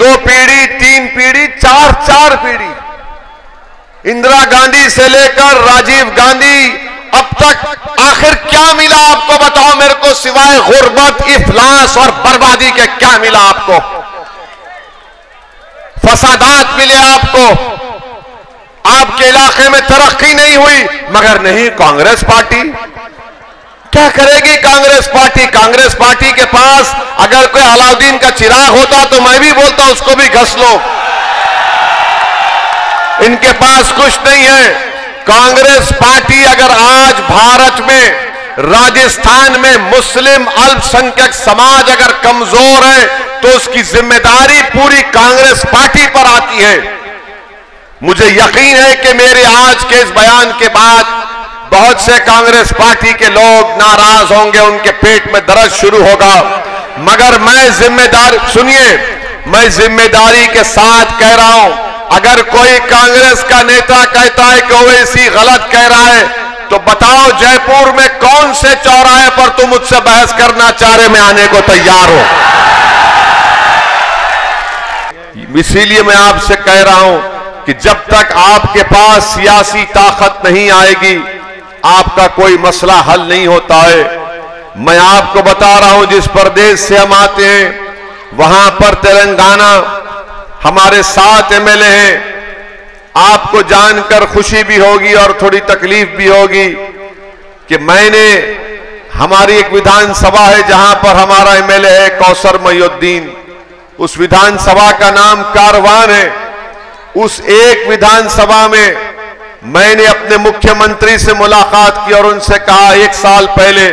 2 पीढ़ी, 3 पीढ़ी, 4 पीढ़ी, इंदिरा गांधी से लेकर राजीव गांधी अब तक आखिर क्या मिला आपको? बताओ मेरे को, सिवाय गुर्बत, इफलास और बर्बादी के क्या मिला आपको? फसादात मिले आपको, आपके इलाके में तरक्की नहीं हुई। मगर नहीं, कांग्रेस पार्टी क्या करेगी? कांग्रेस पार्टी के पास अगर कोई अलाउद्दीन का चिराग होता तो मैं भी बोलता उसको भी घस लो। इनके पास कुछ नहीं है। कांग्रेस पार्टी अगर आज भारत में, राजस्थान में मुस्लिम अल्पसंख्यक समाज अगर कमजोर है तो उसकी जिम्मेदारी पूरी कांग्रेस पार्टी पर आती है। मुझे यकीन है कि मेरे आज के इस बयान के बाद बहुत से कांग्रेस पार्टी के लोग नाराज होंगे, उनके पेट में दर्द शुरू होगा। मगर मैं जिम्मेदारी के साथ कह रहा हूं, अगर कोई कांग्रेस का नेता कहता है कि ओवैसी गलत कह रहा है तो बताओ जयपुर में कौन से चौराहे पर तुम मुझसे बहस करना चाह रहे, मैं आने को तैयार हूं। इसीलिए मैं आपसे कह रहा हूं कि जब तक आपके पास सियासी ताकत नहीं आएगी आपका कोई मसला हल नहीं होता है। मैं आपको बता रहा हूं, जिस प्रदेश से हम आते हैं वहां पर तेलंगाना हमारे 7 एमएलए हैं। आपको जानकर खुशी भी होगी और थोड़ी तकलीफ भी होगी कि हमारी एक विधानसभा है जहां पर हमारा एमएलए है कौसर मोइनुद्दीन। उस विधानसभा का नाम कारवान है। उस एक विधानसभा में मैंने अपने मुख्यमंत्री से मुलाकात की और उनसे कहा 1 साल पहले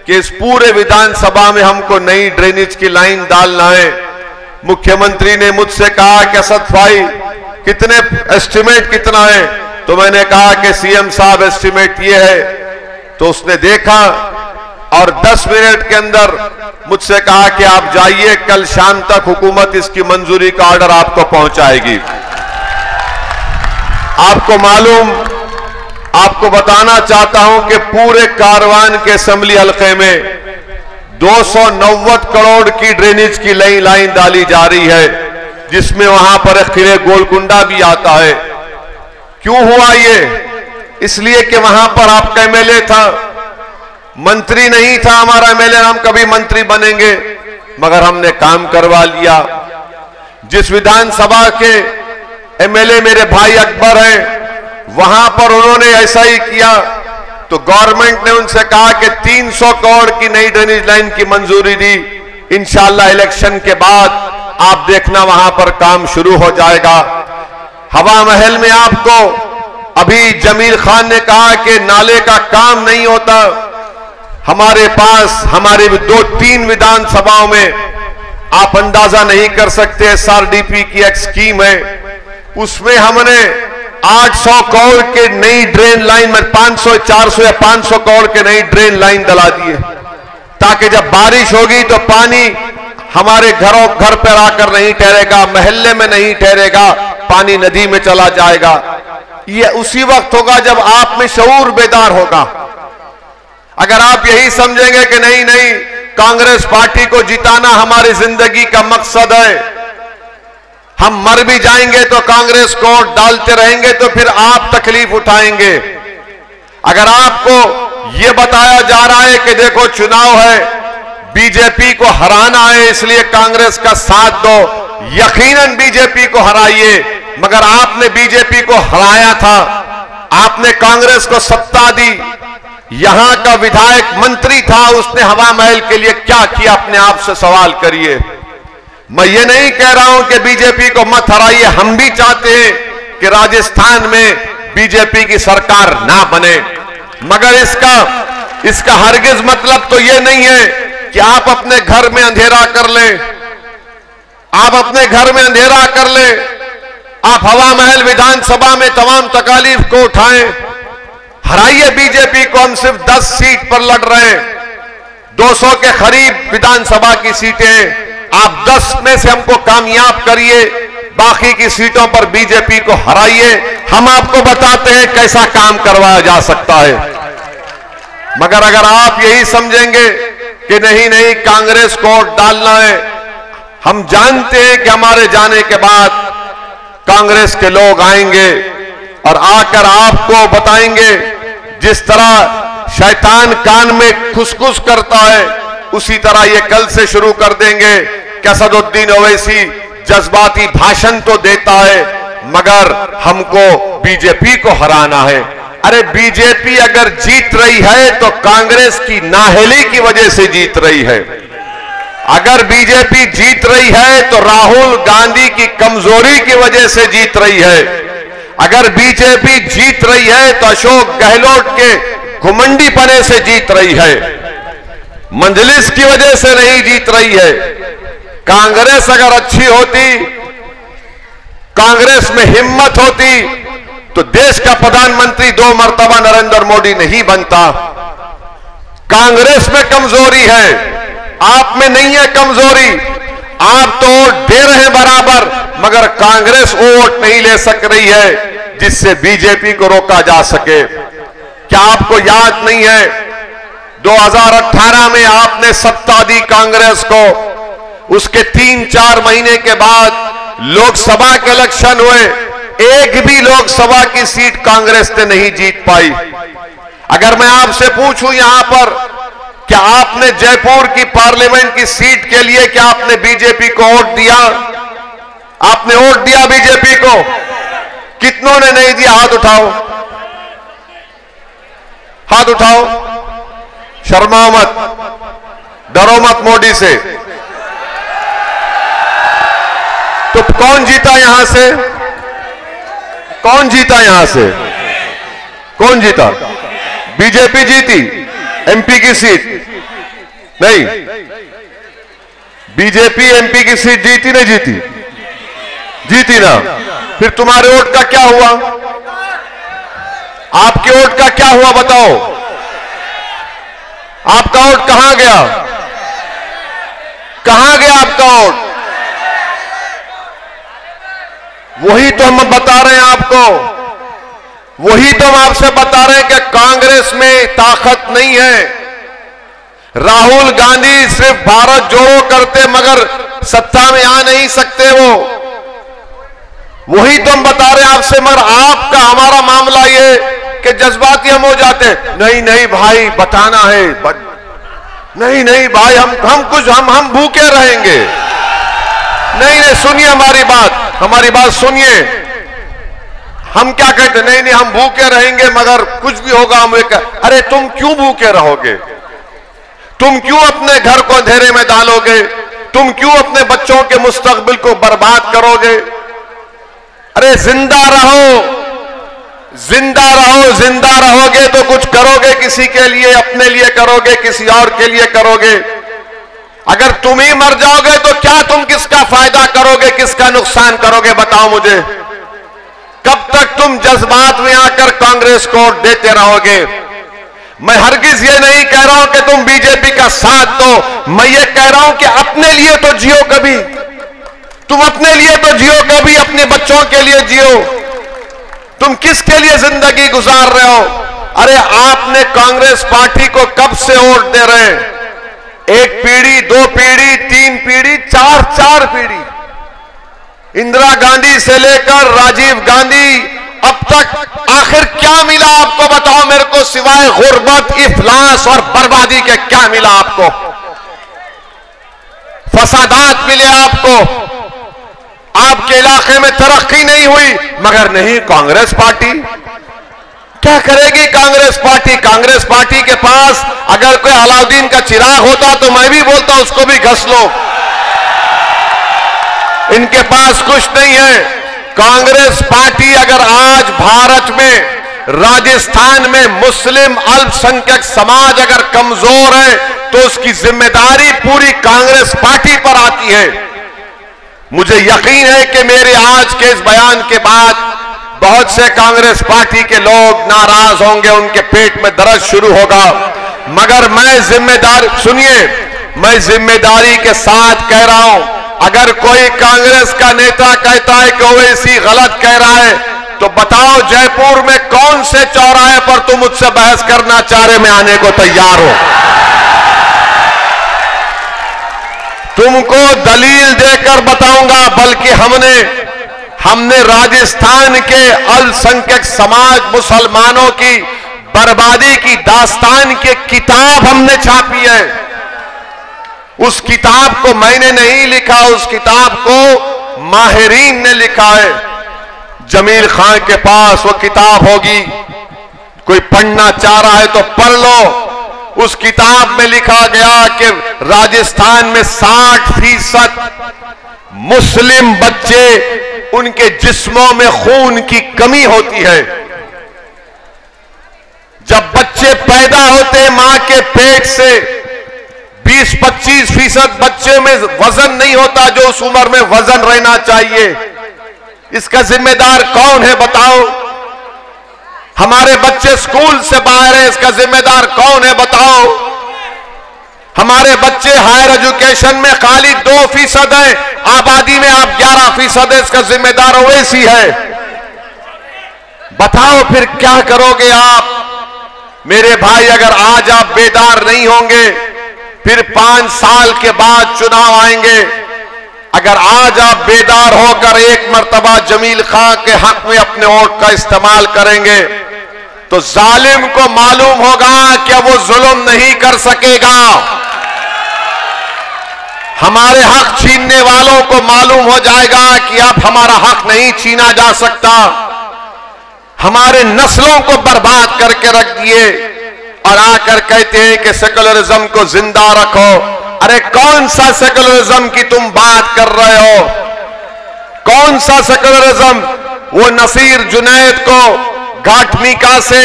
कि इस पूरे विधानसभा में हमको नई ड्रेनेज की लाइन डालना है। मुख्यमंत्री ने मुझसे कहा कि असद भाई कितने एस्टिमेट कितना है? तो मैंने कहा कि सीएम साहब एस्टिमेट ये है। तो उसने देखा और 10 मिनट के अंदर मुझसे कहा कि आप जाइए, कल शाम तक हुकूमत इसकी मंजूरी का ऑर्डर आपको पहुंचाएगी। आपको बताना चाहता हूं कि पूरे कारवान के असेंबली हलके में 290 करोड़ की ड्रेनेज की नई लाइन डाली जा रही है, जिसमें वहां पर खिले गोलकुंडा भी आता है। क्यों हुआ ये? इसलिए कि वहां पर आपका एमएलए था, मंत्री नहीं था हमारा एमएलए। हम कभी मंत्री बनेंगे, मगर हमने काम करवा लिया। जिस विधानसभा के एमएलए मेरे भाई अकबर हैं, वहां पर उन्होंने ऐसा ही किया तो गवर्नमेंट ने उनसे कहा कि 300 करोड़ की नई ड्रेनेज लाइन की मंजूरी दी। इंशाल्लाह इलेक्शन के बाद आप देखना वहां पर काम शुरू हो जाएगा। हवा महल में आपको अभी जमील खान ने कहा कि नाले का काम नहीं होता। हमारे पास हमारे 2-3 विधानसभाओं में आप अंदाजा नहीं कर सकते, एसआरडीपी की एक स्कीम है, उसमें हमने 800 करोड़ के नई ड्रेन लाइन में 500, 400 या 500 करोड़ के नई ड्रेन लाइन डला दिए, ताकि जब बारिश होगी तो पानी हमारे घर पर आकर नहीं ठहरेगा, मोहल्ले में नहीं ठहरेगा, पानी नदी में चला जाएगा। ये उसी वक्त होगा जब आप में शऊर बेदार होगा। अगर आप यही समझेंगे कि नहीं कांग्रेस पार्टी को जिताना हमारी जिंदगी का मकसद है, हम मर भी जाएंगे तो कांग्रेस को डालते रहेंगे, तो फिर आप तकलीफ उठाएंगे। अगर आपको यह बताया जा रहा है कि देखो चुनाव है, बीजेपी को हराना है इसलिए कांग्रेस का साथ दो, यकीनन बीजेपी को हराइए। मगर आपने बीजेपी को हराया था, आपने कांग्रेस को सत्ता दी, यहां का विधायक मंत्री था, उसने हवा महल के लिए क्या किया, अपने आप से सवाल करिए। मैं ये नहीं कह रहा हूं कि बीजेपी को मत हराइए, हम भी चाहते हैं कि राजस्थान में बीजेपी की सरकार ना बने, मगर इसका हरगिज मतलब तो ये नहीं है कि आप अपने घर में अंधेरा कर लें, आप अपने घर में अंधेरा कर लें, आप हवा महल विधानसभा में तमाम तकालीफ को उठाएं। हराइए बीजेपी को, हम सिर्फ 10 सीट पर लड़ रहे हैं, 200 के करीब विधानसभा की सीटें, आप 10 में से हमको कामयाब करिए, बाकी की सीटों पर बीजेपी को हराइए, हम आपको बताते हैं कैसा काम करवाया जा सकता है। मगर अगर आप यही समझेंगे कि नहीं कांग्रेस को डालना है, हम जानते हैं कि हमारे जाने के बाद कांग्रेस के लोग आएंगे और आकर आपको बताएंगे, जिस तरह शैतान कान में खुसखुस करता है उसी तरह ये कल से शुरू कर देंगे कि असदुद्दीन ओवैसी जज्बाती भाषण तो देता है मगर हमको बीजेपी को हराना है। अरे बीजेपी अगर जीत रही है तो कांग्रेस की नाअहली की वजह से जीत रही है। अगर बीजेपी जीत रही है तो राहुल गांधी की कमजोरी की वजह से जीत रही है। अगर बीजेपी जीत रही है तो अशोक गहलोत के घुमंडीपने से जीत रही है, मंजलिस की वजह से नहीं जीत रही है। कांग्रेस अगर अच्छी होती, कांग्रेस में हिम्मत होती तो देश का प्रधानमंत्री 2 मर्तबा नरेंद्र मोदी नहीं बनता। कांग्रेस में कमजोरी है, आप में नहीं है कमजोरी। आप तो वोट दे रहे हैं बराबर, मगर कांग्रेस वोट नहीं ले सक रही है जिससे बीजेपी को रोका जा सके। क्या आपको याद नहीं है 2018 में आपने सत्ता दी कांग्रेस को, उसके 3-4 महीने के बाद लोकसभा के इलेक्शन हुए, एक भी लोकसभा की सीट कांग्रेस ने नहीं जीत पाई। अगर मैं आपसे पूछूं यहां पर, क्या आपने जयपुर की पार्लियामेंट की सीट के लिए क्या आपने बीजेपी को वोट दिया? आपने वोट दिया बीजेपी को? कितनों ने नहीं दिया? हाथ उठाओ, हाथ उठाओ। शर्माओ मत, डरो मत मोदी से। तो कौन जीता यहां से? कौन जीता यहां से? कौन जीता? बीजेपी जीती एमपी की सीट? नहीं, बीजेपी एमपी की सीट जीती नहीं जीती? जीती ना। फिर तुम्हारे वोट का क्या हुआ? आपके वोट का क्या हुआ बताओ? आपका वोट कहां गया? कहां गया आपका वोट? वही तो हम बता रहे हैं आपको, वही तो हम आपसे बता रहे हैं कि कांग्रेस में ताकत नहीं है। राहुल गांधी सिर्फ भारत जोड़ो करते मगर सत्ता में आ नहीं सकते वो। वही तो हम बता रहे हैं आपसे, मगर आपका हमारा मामला ये कि जज्बाती हम हो जाते हैं। नहीं नहीं भाई बताना है, नहीं नहीं भाई हम भूखे रहेंगे। नहीं नहीं सुनिए हमारी बात सुनिए। हम क्या कहते? नहीं नहीं हम भूखे रहेंगे मगर कुछ भी होगा हम अरे तुम क्यों भूखे रहोगे? तुम क्यों अपने घर को अंधेरे में डालोगे? तुम क्यों अपने बच्चों के मुस्तकबिल को बर्बाद करोगे? अरे जिंदा रहो, जिंदा रहो। जिंदा रहोगे तो कुछ करोगे, किसी के लिए, अपने लिए करोगे, किसी और के लिए करोगे। अगर तुम ही मर जाओगे तो क्या तुम किसका फायदा करोगे, किसका नुकसान करोगे? बताओ मुझे। कब तक तुम जज्बात में आकर कांग्रेस को वोट देते रहोगे? मैं हरगिज ये नहीं कह रहा हूं कि तुम बीजेपी का साथ दो, मैं ये कह रहा हूं कि अपने लिए तो जियो कभी। तुम अपने लिए तो जियो कभी, अपने बच्चों के लिए जियो। तुम किसके लिए जिंदगी गुजार रहे हो? अरे आपने कांग्रेस पार्टी को कब से वोट दे रहे हैं? 1 पीढ़ी, 2 पीढ़ी, 3 पीढ़ी, 4 पीढ़ी। इंदिरा गांधी से लेकर राजीव गांधी अब तक आखिर क्या मिला आपको? बताओ मेरे को, सिवाय गुर्बत, इफलास और बर्बादी के क्या मिला आपको? फसादात मिले आपको, आपके इलाके में तरक्की नहीं हुई। मगर नहीं, कांग्रेस पार्टी क्या करेगी? कांग्रेस पार्टी के पास अगर कोई अलाउद्दीन का चिराग होता तो मैं भी बोलता उसको भी घस लो। इनके पास कुछ नहीं है। कांग्रेस पार्टी अगर आज भारत में, राजस्थान में मुस्लिम अल्पसंख्यक समाज अगर कमजोर है तो उसकी जिम्मेदारी पूरी कांग्रेस पार्टी पर आती है। मुझे यकीन है कि मेरे आज के इस बयान के बाद बहुत से कांग्रेस पार्टी के लोग नाराज होंगे, उनके पेट में दर्द शुरू होगा। मगर मैं जिम्मेदारी के साथ कह रहा हूं, अगर कोई कांग्रेस का नेता कहता है कि ओवैसी गलत कह रहा है तो बताओ जयपुर में कौन से चौराहे पर तुम मुझसे बहस करना चाह रहे, मैं आने को तैयार हूं। तुमको दलील देकर बताऊंगा, बल्कि हमने राजस्थान के अल्पसंख्यक समाज मुसलमानों की बर्बादी की दास्तान की किताब हमने छापी है। उस किताब को मैंने नहीं लिखा, उस किताब को माहिरीन ने लिखा है। जमील खान के पास वो किताब होगी, कोई पढ़ना चाह रहा है तो पढ़ लो। उस किताब में लिखा गया कि राजस्थान में 60% मुस्लिम बच्चे, उनके जिस्मों में खून की कमी होती है। जब बच्चे पैदा होते मां के पेट से 20-25% बच्चे में वजन नहीं होता जो उस उम्र में वजन रहना चाहिए। इसका जिम्मेदार कौन है बताओ? हमारे बच्चे स्कूल से बाहर हैं, इसका जिम्मेदार कौन है बताओ? हमारे बच्चे हायर एजुकेशन में खाली 2% है, आबादी में आप 11% है, इसका जिम्मेदार ओवैसी है। बताओ फिर क्या करोगे आप? मेरे भाई, अगर आज आप बेदार नहीं होंगे, फिर 5 साल के बाद चुनाव आएंगे। अगर आज आप बेदार होकर एक मर्तबा जमील खान के हक में अपने वोट का इस्तेमाल करेंगे तो जालिम को मालूम होगा कि वो जुल्म नहीं कर सकेगा। हमारे हक छीनने वालों को मालूम हो जाएगा कि अब हमारा हक नहीं छीना जा सकता। हमारे नस्लों को बर्बाद करके रख दिए और आकर कहते हैं कि सेकुलरिज्म को जिंदा रखो। अरे कौन सा सेकुलरिज्म की तुम बात कर रहे हो? कौन सा सेकुलरिज्म? वो नसीर जुनैद को घाटमीका से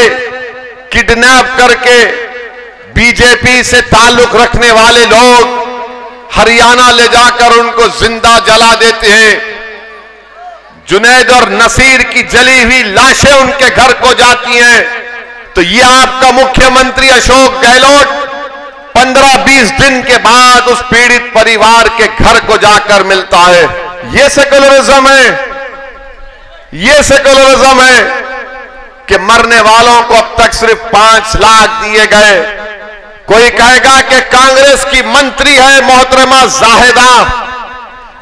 किडनैप करके बीजेपी से ताल्लुक रखने वाले लोग हरियाणा ले जाकर उनको जिंदा जला देते हैं। जुनैद और नसीर की जली हुई लाशें उनके घर को जाती हैं। तो ये आपका मुख्यमंत्री अशोक गहलोत 15-20 दिन के बाद उस पीड़ित परिवार के घर को जाकर मिलता है। ये सेकुलरिज्म है? ये सेकुलरिज्म है कि मरने वालों को अब तक सिर्फ 5 लाख दिए गए। कोई कहेगा कि कांग्रेस की मंत्री है मोहतरमा जाहिदा।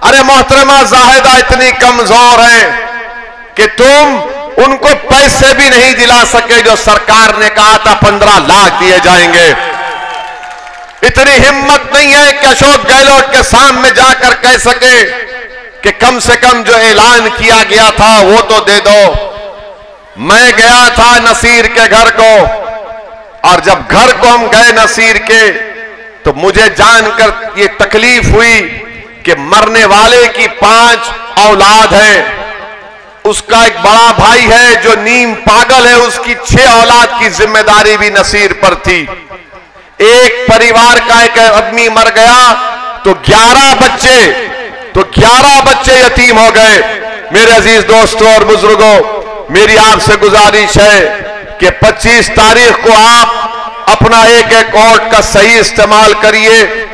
अरे मोहतरमा जाहिदा इतनी कमजोर है कि तुम उनको पैसे भी नहीं दिला सके जो सरकार ने कहा था 15 लाख दिए जाएंगे। इतनी हिम्मत नहीं है कि अशोक गहलोत के सामने जाकर कह सके कि कम से कम जो ऐलान किया गया था वो तो दे दो। मैं गया था नसीर के घर को, और जब घर को हम गए नसीर के तो मुझे जानकर ये तकलीफ हुई कि मरने वाले की 5 औलाद है। उसका एक बड़ा भाई है जो नीम पागल है, उसकी 6 औलाद की जिम्मेदारी भी नसीर पर थी। एक परिवार का एक आदमी मर गया तो 11 बच्चे यतीम हो गए। मेरे अजीज दोस्तों और बुजुर्गों, मेरी आपसे गुजारिश है कि 25 तारीख को आप अपना एक वोट का सही इस्तेमाल करिए।